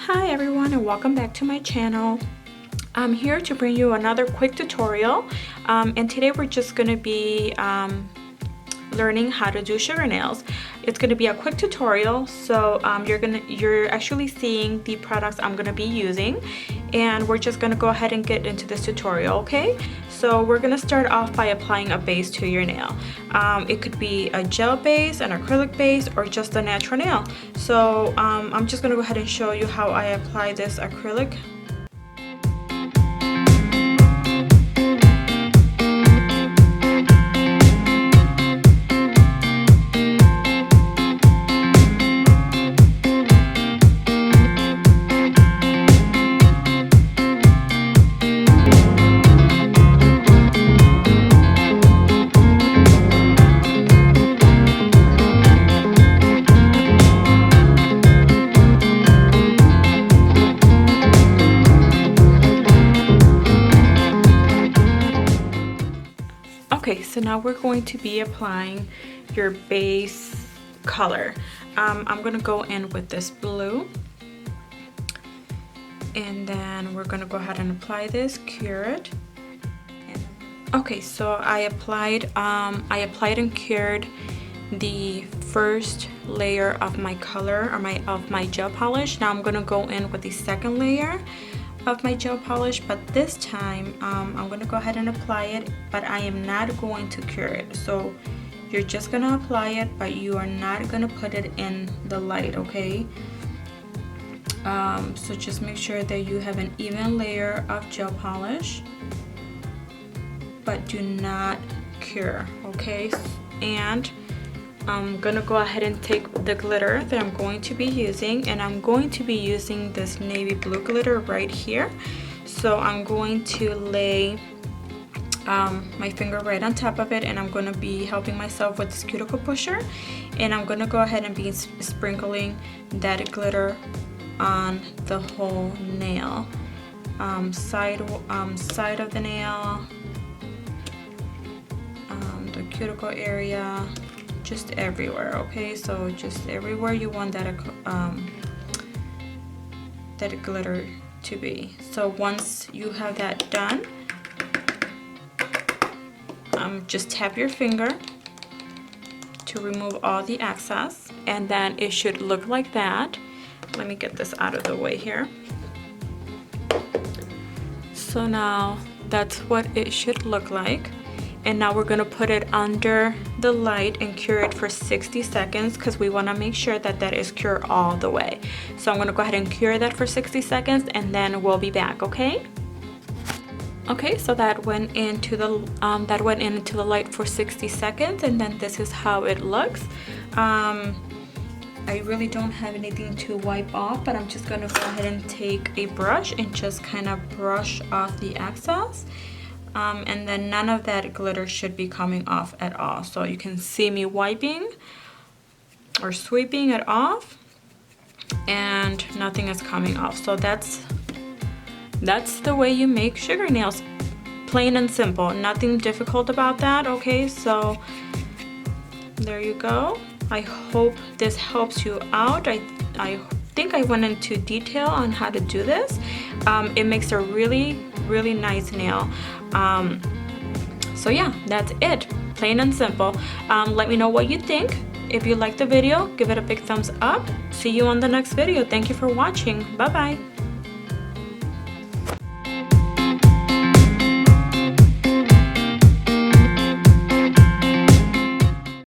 Hi everyone, and welcome back to my channel. I'm here to bring you another quick tutorial, and today we're just going to be learning how to do sugar nails. It's going to be a quick tutorial, so you're actually seeing the products I'm going to be using, and we're just going to go ahead and get into this tutorial. Okay, so we're going to start off by applying a base to your nail. It could be a gel base, an acrylic base, or just a natural nail. So I'm just going to go ahead and show you how I apply this acrylic. Okay, so now we're going to be applying your base color. I'm going to go in with this blue, and then we're going to go ahead and apply this, cure it. Okay, so I applied and cured the first layer of my color, or of my gel polish. Now I'm going to go in with the second layer of my gel polish, but this time I'm going to go ahead and apply it, but I am not going to cure it. So you're just going to apply it, but you are not going to put it in the light, okay? So just make sure that you have an even layer of gel polish, but do not cure, okay? And I'm gonna go ahead and take the glitter that I'm going to be using, and I'm going to be using this navy blue glitter right here. So I'm going to lay my finger right on top of it, and I'm going to be helping myself with this cuticle pusher, and I'm going to go ahead and be sprinkling that glitter on the whole nail, side of the nail, the cuticle area, just everywhere. Okay, so just everywhere you want that glitter to be. So once you have that done, just tap your finger to remove all the excess, and then it should look like that. Let me get this out of the way here. So now that's what it should look like. And now we're going to put it under the light and cure it for 60 seconds because we want to make sure that that is cured all the way. So I'm going to go ahead and cure that for 60 seconds, and then we'll be back, okay? Okay, so that went into the light for 60 seconds, and then this is how it looks. I really don't have anything to wipe off, but I'm just going to go ahead and take a brush and just kind of brush off the excess. And then none of that glitter should be coming off at all. So you can see me wiping or sweeping it off, and nothing is coming off. So that's the way you make sugar nails, plain and simple, nothing difficult about that. Okay, so there you go. I hope this helps you out. I think I went into detail on how to do this. It makes a really nice nail. So yeah, that's it, plain and simple. Let me know what you think. If you liked the video, give it a big thumbs up. See you on the next video. Thank you for watching. Bye bye.